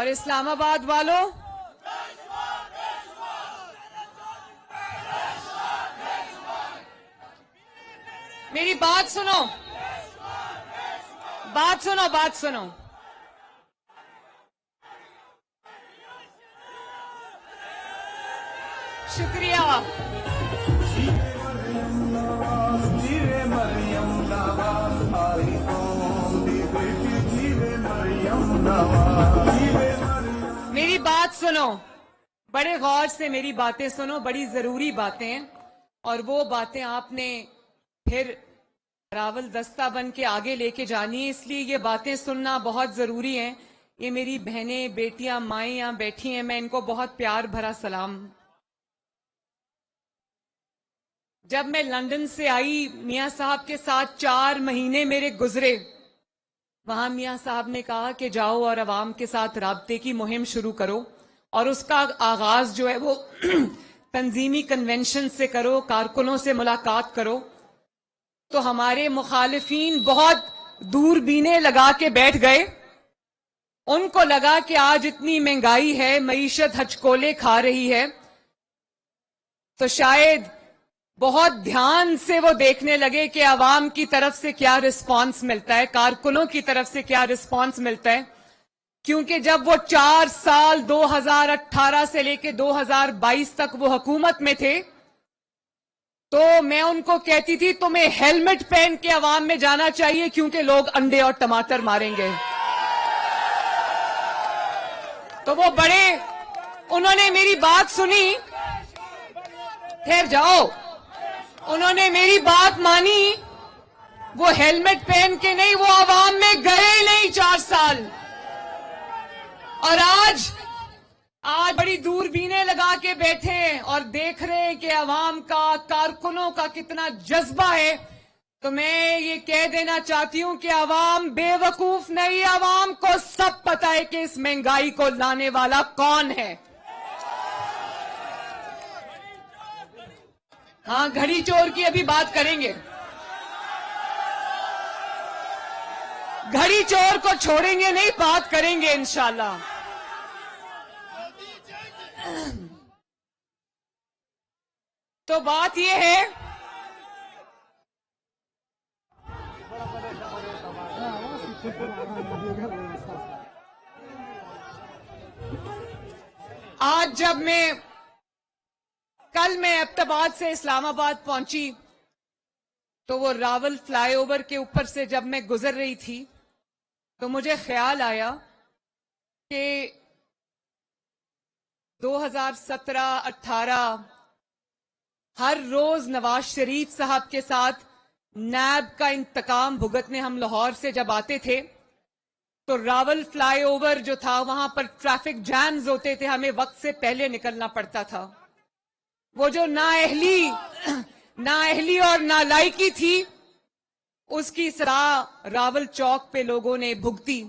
اور اسلام آباد والوں میری بات سنو، بات سنو. شکریہ. میری بات سنو، بڑے غور سے میری باتیں سنو، بڑی ضروری باتیں ہیں، اور وہ باتیں آپ نے پھر راول دستہ بن کے آگے لے کے جانی ہے، اس لیے یہ باتیں سننا بہت ضروری ہیں. یہ میری بہنیں، بیٹیاں، مائیں یہاں بیٹھی ہیں، میں ان کو بہت پیار بھرا سلام. جب میں لندن سے آئی، میاں صاحب کے ساتھ 4 مہینے میرے گزرے. وہاں میاں صاحب نے کہا کہ جاؤ اور عوام کے ساتھ رابطے کی مہم شروع کرو، اور اس کا آغاز جو ہے وہ تنظیمی کنونشن سے کرو، کارکنوں سے ملاقات کرو. تو ہمارے مخالفین بہت دوربینیں لگا کے بیٹھ گئے. ان کو لگا کہ آج اتنی مہنگائی ہے، معیشت ہچکولے کھا رہی ہے، تو شاید بہت دھیان سے وہ دیکھنے لگے کہ عوام کی طرف سے کیا رسپانس ملتا ہے، کارکنوں کی طرف سے کیا رسپانس ملتا ہے. کیونکہ جب وہ 4 سال 2018 سے لے کے 2022 تک وہ حکومت میں تھے، تو میں ان کو کہتی تھی تمہیں ہیلمٹ پہن کے عوام میں جانا چاہیے، کیونکہ لوگ انڈے اور ٹماٹر ماریں گے. تو وہ بڑے، انہوں نے میری بات سنی، ٹھہر جاؤ، انہوں نے میری بات مانی. وہ ہیلمٹ پہن کے نہیں، وہ عوام میں گئے نہیں 4 سال. اور آج بڑی دوربینیں لگا کے بیٹھے ہیں اور دیکھ رہے ہیں کہ عوام کا، کارکنوں کا کتنا جذبہ ہے. تو میں یہ کہہ دینا چاہتی ہوں کہ عوام بے وقوف نہیں، عوام کو سب پتہ ہے کہ اس مہنگائی کو لانے والا کون ہے. ہاں، گھڑی چور کی ابھی بات کریں گے. گھڑی چور کو چھوڑیں گے نہیں، بات کریں گے انشاءاللہ. تو بات یہ ہے، آج جب کل میں ایبٹآباد سے اسلام آباد پہنچی، تو وہ راول فلائی اوور کے اوپر سے جب میں گزر رہی تھی تو مجھے خیال آیا کہ 2017-18 ہر روز نواز شریف صاحب کے ساتھ نیب کا انتقام بھگتنے ہم لاہور سے جب آتے تھے، تو راول فلائی اوور جو تھا وہاں پر ٹریفک جیمز ہوتے تھے، ہمیں وقت سے پہلے نکلنا پڑتا تھا. وہ جو نااہلی اور نالائکی تھی، اس کی سزا راول چوک پہ لوگوں نے بھگتی.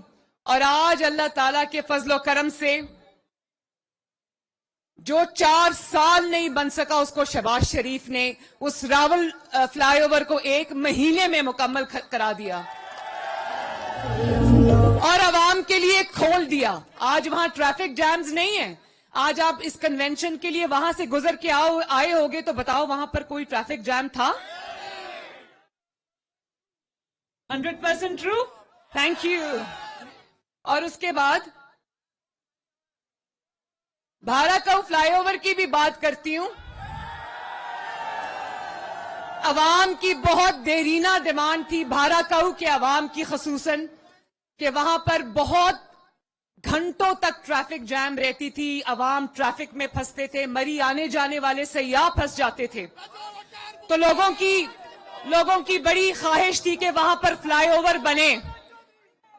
اور آج اللہ تعالیٰ کے فضل و کرم سے جو 4 سال نہیں بن سکا، اس کو شہباز شریف نے اس راول فلائی اوور کو 1 مہینے میں مکمل کرا دیا اور عوام کے لیے کھول دیا. آج وہاں ٹریفک جیمز نہیں ہیں. آج آپ اس کنونشن کے لیے وہاں سے گزر کے آئے ہوگے، تو بتاؤ وہاں پر کوئی ٹریفک جیم تھا؟ 100% ٹرو. Thank you. اور اس کے بعد بھاراکاؤ فلائی اوور کی بھی بات کرتی ہوں. عوام کی بہت دیرینہ ڈیمانڈ تھی، بھاراکاؤ کے عوام کی خصوصاً، کہ وہاں پر بہت گھنٹوں تک ٹریفک جام رہتی تھی، عوام ٹریفک میں پھنستے تھے، مری آنے جانے والے سیاح پھنس جاتے تھے. تو لوگوں کی بڑی خواہش تھی کہ وہاں پر فلائی اوور بنے.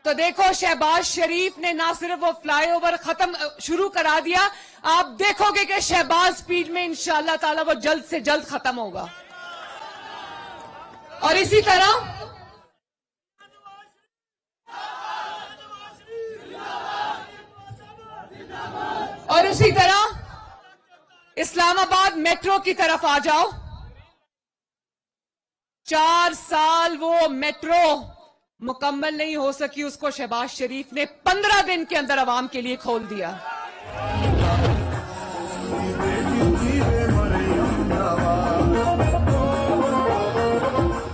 تو دیکھو، شہباز شریف نے نہ صرف وہ فلائی اوور شروع کرا دیا، آپ دیکھو گے کہ شہباز سپیڈ میں انشاءاللہ تعالی وہ جلد سے جلد ختم ہوگا. اور اسی طرح اسلام آباد میٹرو کی طرف آ جاؤ. 4 سال وہ میٹرو مکمل نہیں ہو سکی اس کو شہباز شریف نے 15 دن کے اندر عوام کے لیے کھول دیا.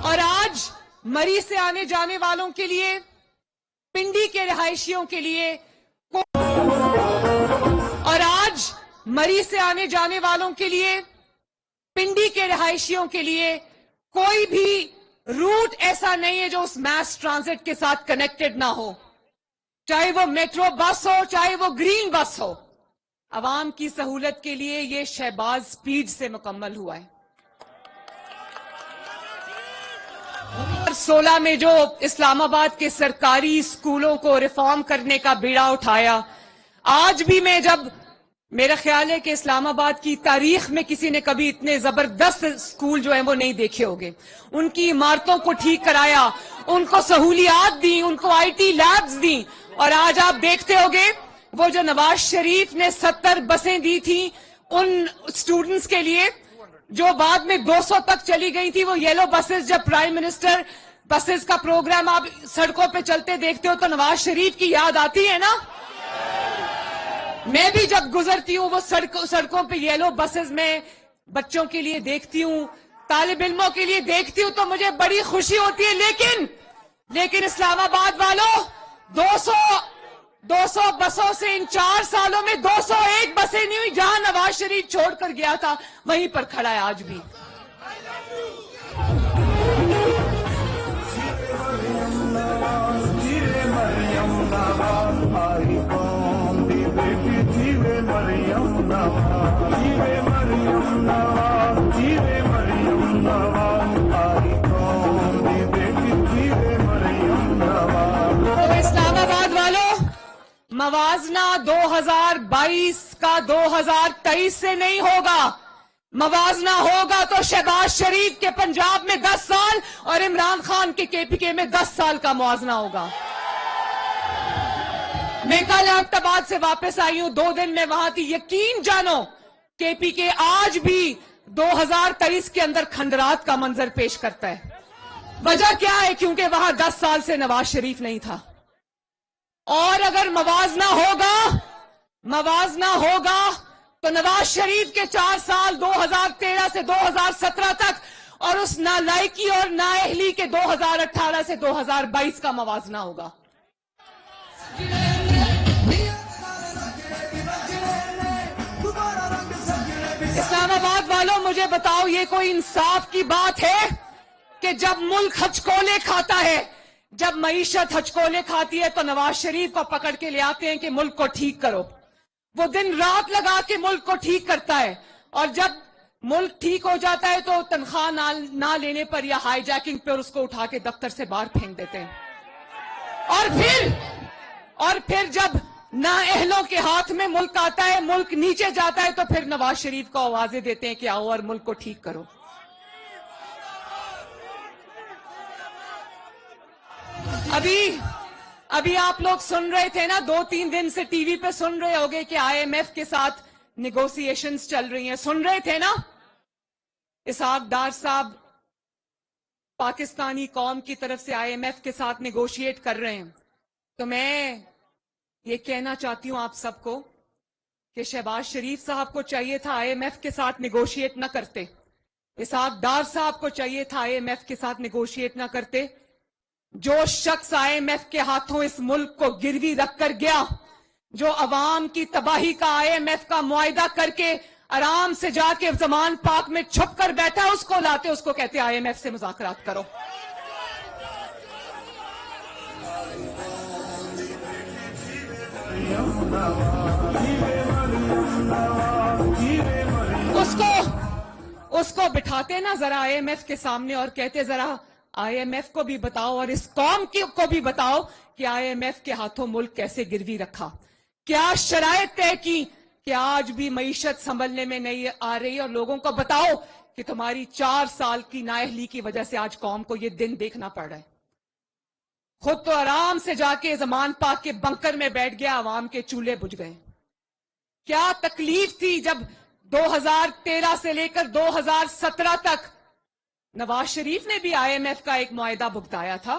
اور آج مری سے آنے جانے والوں کے لیے, پنڈی کے رہائشیوں کے لیے, اور آج مری سے آنے جانے والوں کے لیے, پنڈی کے رہائشیوں کے لیے کوئی بھی روٹ ایسا نہیں ہے جو اس میس ٹرانزٹ کے ساتھ کنیکٹڈ نہ ہو, چاہے وہ میٹرو بس ہو, چاہے وہ گرین بس ہو. عوام کی سہولت کے لیے یہ شہباز سپیڈ سے مکمل ہوا ہے. 2016 میں جو اسلام آباد کے سرکاری اسکولوں کو ریفارم کرنے کا بیڑا اٹھایا, آج بھی میں جب, میرا خیال ہے کہ اسلام آباد کی تاریخ میں کسی نے کبھی اتنے زبردست اسکول جو ہیں وہ نہیں دیکھے ہوگے. ان کی عمارتوں کو ٹھیک کرایا, ان کو سہولیات دی, ان کو آئی ٹی لیبز دی, اور آج آپ دیکھتے ہوگے وہ جو نواز شریف نے 70 بسیں دی تھیں ان اسٹوڈنٹس کے لیے جو بعد میں 200 تک چلی گئی تھی, وہ یلو بسز, جب پرائم منسٹر بسز کا پروگرام آپ سڑکوں پہ چلتے دیکھتے ہو تو نواز شریف کی یاد آتی ہے نا. میں بھی جب گزرتی ہوں وہ سڑکوں پہ یلو بسز میں بچوں کے لیے دیکھتی ہوں, طالب علموں کے لیے دیکھتی ہوں, تو مجھے بڑی خوشی ہوتی ہے. لیکن اسلام آباد والوں, 200 بسوں سے ان 4 سالوں میں 201 بسیں نہیں ہوئی. جہاں نواز شریف چھوڑ کر گیا تھا وہیں پر کھڑا ہے آج بھی. اسلام آباد والوں, موازنہ 2022 کا 2023 سے نہیں ہوگا. موازنہ ہوگا تو شہباز شریف کے پنجاب میں 10 سال اور عمران خان کے KPK میں 10 سال کا موازنہ ہوگا. میں کل آباد سے واپس آئی ہوں, 2 دن میں وہاں تھی. یقین جانو KPK آج بھی 2023 کے اندر کھنڈرات کا منظر پیش کرتا ہے. وجہ کیا ہے؟ کیونکہ وہاں 10 سال سے نواز شریف نہیں تھا. اور اگر موازنہ ہوگا تو نواز شریف کے 4 سال 2013 سے 2017 تک اور اس نالائکی اور نااہلی کے 2018 سے 2022 کا موازنہ ہوگا. اسلام آباد والوں, مجھے بتاؤ یہ کوئی انصاف کی بات ہے کہ جب ملک ہچکولے کھاتا ہے, جب معیشت ہچکولے کھاتی ہے تو نواز شریف کو پکڑ کے لے آتے ہیں کہ ملک کو ٹھیک کرو. وہ دن رات لگا کے ملک کو ٹھیک کرتا ہے, اور جب ملک ٹھیک ہو جاتا ہے تو تنخواہ نہ لینے پر یا ہائی جیکنگ پر اس کو اٹھا کے دفتر سے باہر پھینک دیتے ہیں. اور پھر جب نااہلوں کے ہاتھ میں ملک آتا ہے, ملک نیچے جاتا ہے, تو پھر نواز شریف کو آوازیں دیتے ہیں کہ آؤ اور ملک کو ٹھیک کرو. ابھی آپ لوگ سن رہے تھے نا, 2-3 دن سے ٹی وی پہ سن رہے ہوگے کہ IMF کے ساتھ نیگوسیشنز چل رہی ہیں. سن رہے تھے نا, اسحاق ڈار صاحب پاکستانی قوم کی طرف سے IMF کے ساتھ نیگوشیٹ کر رہے ہیں. تو میں یہ کہنا چاہتی ہوں آپ سب کو کہ شہباز شریف صاحب کو چاہیے تھا IMF کے ساتھ نیگوشیٹ نہ کرتے, اسحاق ڈار صاحب کو چاہیے تھا IMF کے ساتھ نیگوشیٹ نہ کرتے. جو شخص IMF کے ہاتھوں اس ملک کو گروی رکھ کر گیا, جو عوام کی تباہی کا IMF کا معاہدہ کر کے آرام سے جا کے زمان پاک میں چھپ کر بیٹھا, اس کو لاتے, اس کو کہتے IMF سے مذاکرات کرو. اس کو بٹھاتے نا ذرا IMF کے سامنے اور کہتے ذرا IMF کو بھی بتاؤ اور اس قوم کو بھی بتاؤ کہ IMF کے ہاتھوں ملک کیسے گروی رکھا, کیا شرائط طے کی کہ آج بھی معیشت سنبھلنے میں نہیں آ رہی, اور لوگوں کو بتاؤ کہ تمہاری 4 سال کی نااہلی کی وجہ سے آج قوم کو یہ دن دیکھنا پڑ رہا ہے. خود تو آرام سے جا کے زمان پاک کے بنکر میں بیٹھ گیا, عوام کے چولہے بجھ گئے. کیا تکلیف تھی جب 2013 سے لے کر 2017 تک نواز شریف نے بھی IMF کا ایک معاہدہ بھگتایا تھا.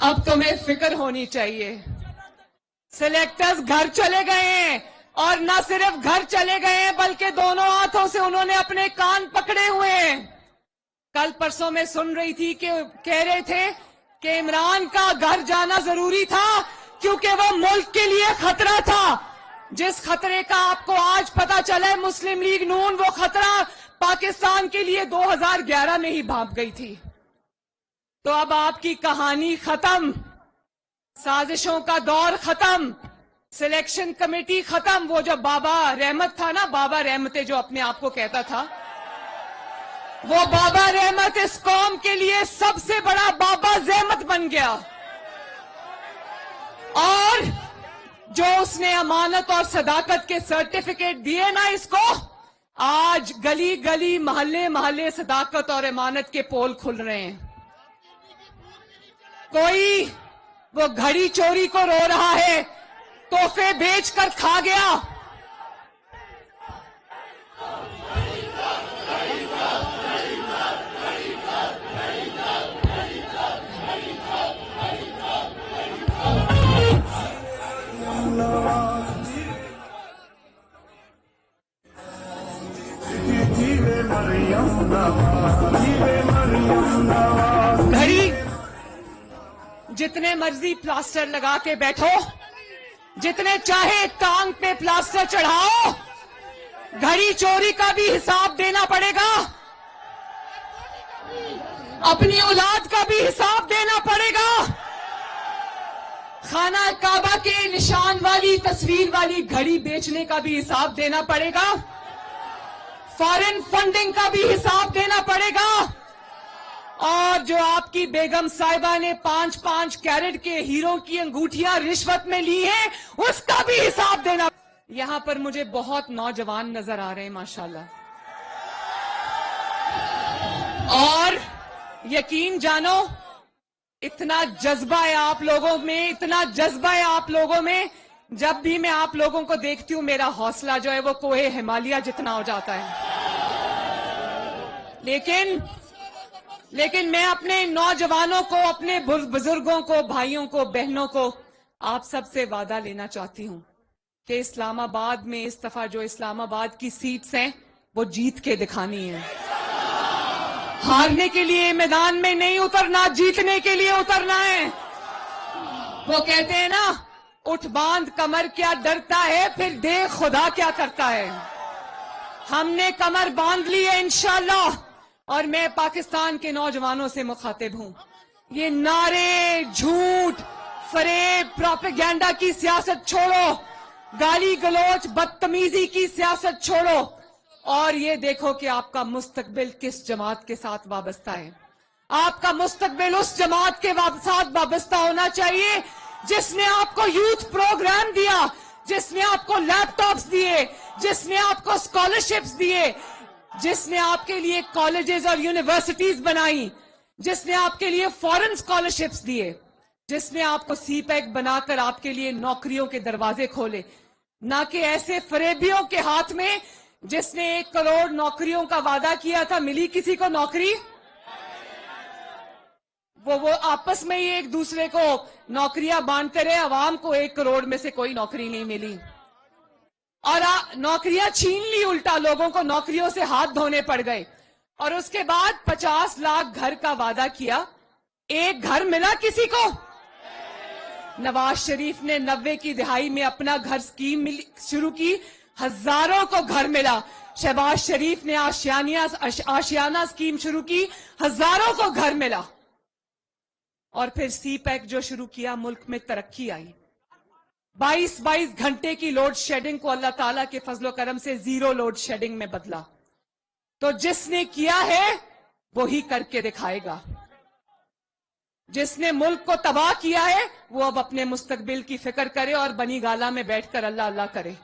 اب تمہیں فکر ہونی چاہیے. سلیکٹرز گھر چلے گئے ہیں, اور نہ صرف گھر چلے گئے ہیں بلکہ دونوں ہاتھوں سے انہوں نے اپنے کان پکڑے ہوئے ہیں. کل پرسوں میں سن رہی تھی کہ کہہ رہے تھے کہ عمران کا گھر جانا ضروری تھا کیونکہ وہ ملک کے لیے خطرہ تھا. جس خطرے کا آپ کو آج پتا چلا ہے مسلم لیگ نون, وہ خطرہ پاکستان کے لیے 2011 میں ہی بھاپ گئی تھی. تو اب آپ کی کہانی ختم, سازشوں کا دور ختم, سلیکشن کمیٹی ختم. وہ جو بابا رحمت تھا نا, بابا رحمت جو اپنے آپ کو کہتا تھا, وہ بابا رحمت اس قوم کے لیے سب سے بڑا بابا زحمت بن گیا. اور جو اس نے امانت اور صداقت کے سرٹیفکیٹ دیے نا اس کو, آج گلی گلی محلے محلے صداقت اور امانت کے پول کھل رہے ہیں. کوئی وہ گھڑی چوری کو رو رہا ہے, تحفے بیچ کر کھا گیا. گھڑی جتنے مرضی پلاسٹر لگا کے بیٹھو, جتنے چاہے ٹانگ پہ پلاسٹر چڑھاؤ, گھڑی چوری کا بھی حساب دینا پڑے گا, اپنی اولاد کا بھی حساب دینا پڑے گا, خانہ کعبہ کے نشان والی تصویر والی گھڑی بیچنے کا بھی حساب دینا پڑے گا, فارن فنڈنگ کا بھی حساب دینا پڑے گا, اور جو آپ کی بیگم صاحبہ نے 5-5 کیرٹ کے ہیروں کی انگوٹھیاں رشوت میں لی ہیں, اس کا بھی حساب دینا. یہاں پر مجھے بہت نوجوان نظر آ رہے ہیں ماشاءاللہ, اور یقین جانو اتنا جذبہ ہے آپ لوگوں میں, اتنا جذبہ ہے آپ لوگوں میں, جب بھی میں آپ لوگوں کو دیکھتی ہوں میرا حوصلہ جو ہے وہ کوہ ہمالیہ جتنا ہو جاتا ہے. لیکن میں اپنے نوجوانوں کو, اپنے بزرگوں کو, بھائیوں کو, بہنوں کو, آپ سب سے وعدہ لینا چاہتی ہوں کہ اسلام آباد میں اس دفعہ جو اسلام آباد کی سیٹس ہیں وہ جیت کے دکھانی ہے. ہارنے کے لیے میدان میں نہیں اترنا, جیتنے کے لیے اترنا ہے. وہ کہتے ہیں نا, اٹھ باندھ کمر کیا ڈرتا ہے, پھر دیکھ خدا کیا کرتا ہے. ہم نے کمر باندھ لی ہے انشاءاللہ, اور میں پاکستان کے نوجوانوں سے مخاطب ہوں. یہ نعرے, جھوٹ, فریب, پروپیگنڈا کی سیاست چھوڑو, گالی گلوچ, بدتمیزی کی سیاست چھوڑو, اور یہ دیکھو کہ آپ کا مستقبل کس جماعت کے ساتھ وابستہ ہے. آپ کا مستقبل اس جماعت کے ساتھ وابستہ ہونا چاہیے جس نے آپ کو یوتھ پروگرام دیا, جس نے آپ کو لیپ ٹاپس دیے, جس نے آپ کو اسکالرشپس دیے, جس نے آپ کے لیے کالجز اور یونیورسٹیز بنائی, جس نے آپ کے لیے فورن اسکالرشپس دیے, جس نے آپ کو سی پیک بنا کر آپ کے لیے نوکریوں کے دروازے کھولے, نہ کہ ایسے فریبیوں کے ہاتھ میں جس نے 1 کروڑ نوکریوں کا وعدہ کیا تھا. ملی کسی کو نوکری؟ وہ آپس میں ہی ایک دوسرے کو نوکریاں بانٹتے رہے, عوام کو 1 کروڑ میں سے کوئی نوکری نہیں ملی, اور نوکریاں چھین لی, الٹا لوگوں کو نوکریوں سے ہاتھ دھونے پڑ گئے. اور اس کے بعد 50 لاکھ گھر کا وعدہ کیا, ایک گھر ملا کسی کو؟ نواز شریف نے 90 کی دہائی میں اپنا گھر اسکیم شروع کی, ہزاروں کو گھر ملا. شہباز شریف نے آشیانہ اسکیم شروع کی, ہزاروں کو گھر ملا. اور پھر سی پیک جو شروع کیا, ملک میں ترقی آئی. 22 گھنٹے کی لوڈ شیڈنگ کو اللہ تعالیٰ کے فضل و کرم سے 0 لوڈ شیڈنگ میں بدلا. تو جس نے کیا ہے وہی کر کے دکھائے گا. جس نے ملک کو تباہ کیا ہے وہ اب اپنے مستقبل کی فکر کرے اور بنی گالا میں بیٹھ کر اللہ اللہ کرے.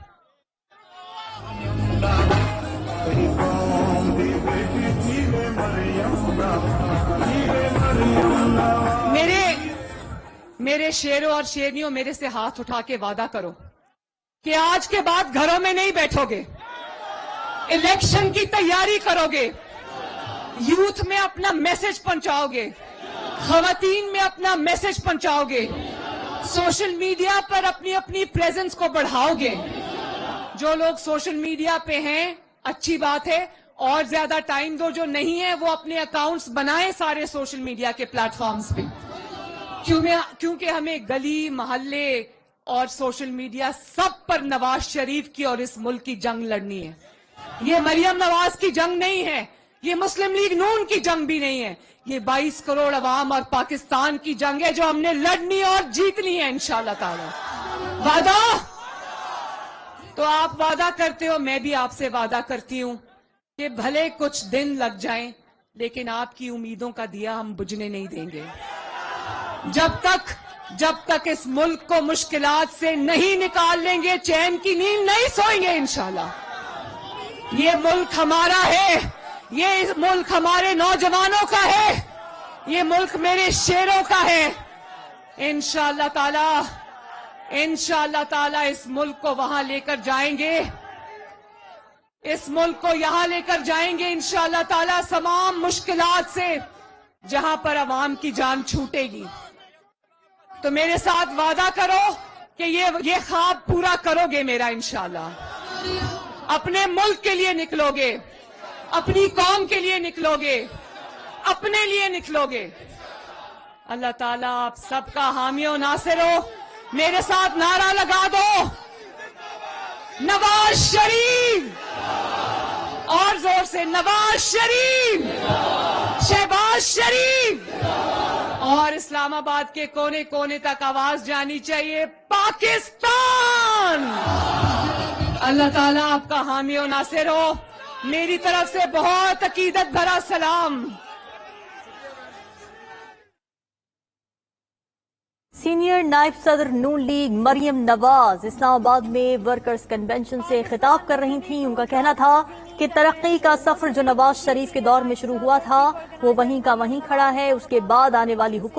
میرے شیروں اور شیرنیوں, میرے سے ہاتھ اٹھا کے وعدہ کرو کہ آج کے بعد گھروں میں نہیں بیٹھو گے, الیکشن کی تیاری کرو گے, یوتھ میں اپنا میسج پہنچاؤ گے, خواتین میں اپنا میسج پہنچاؤ گے, سوشل میڈیا پر اپنی اپنی پریزنس کو بڑھاؤ گے. جو لوگ سوشل میڈیا پہ ہیں اچھی بات ہے, اور زیادہ ٹائم دو. جو نہیں ہے وہ اپنے اکاؤنٹس بنائیں سارے سوشل میڈیا کے پلیٹ فارمز پہ, کیونکہ ہمیں گلی محلے اور سوشل میڈیا سب پر نواز شریف کی اور اس ملک کی جنگ لڑنی ہے. یہ مریم نواز کی جنگ نہیں ہے, یہ مسلم لیگ نون کی جنگ بھی نہیں ہے, یہ 22 کروڑ عوام اور پاکستان کی جنگ ہے جو ہم نے لڑنی اور جیتنی ہے انشاءاللہ تعالی. وعدہ تو آپ وعدہ کرتے ہو, میں بھی آپ سے وعدہ کرتی ہوں کہ بھلے کچھ دن لگ جائیں لیکن آپ کی امیدوں کا دیا ہم بجھنے نہیں دیں گے. جب تک اس ملک کو مشکلات سے نہیں نکال لیں گے چین کی نیند نہیں سوئیں گے انشاءاللہ. یہ ملک ہمارا ہے, یہ ملک ہمارے نوجوانوں کا ہے, یہ ملک میرے شیروں کا ہے. انشاءاللہ تعالی اس ملک کو وہاں لے کر جائیں گے, اس ملک کو یہاں لے کر جائیں گے انشاءاللہ تعالی تمام مشکلات سے, جہاں پر عوام کی جان چھوٹے گی. تو میرے ساتھ وعدہ کرو کہ یہ خواب پورا کرو گے میرا انشاءاللہ. اپنے ملک کے لیے نکلو گے, اپنی قوم کے لیے نکلو گے, اپنے لیے نکلو گے. اللہ تعالیٰ آپ سب کا حامی و ناصر ہو. میرے ساتھ نعرہ لگا دو, نواز شریف, اور زور سے نواز شریف, شہباز شریف, اور اسلام آباد کے کونے کونے تک آواز جانی چاہیے پاکستان. اللہ تعالیٰ آپ کا حامی و ناصر ہو. میری طرف سے بہت عقیدت بھرا سلام. سینئر نائب صدر نون لیگ مریم نواز اسلام آباد میں ورکرز کنونشن سے خطاب کر رہی تھیں. ان کا کہنا تھا کہ ترقی کا سفر جو نواز شریف کے دور میں شروع ہوا تھا وہ وہیں کا وہیں کھڑا ہے. اس کے بعد آنے والی حکومت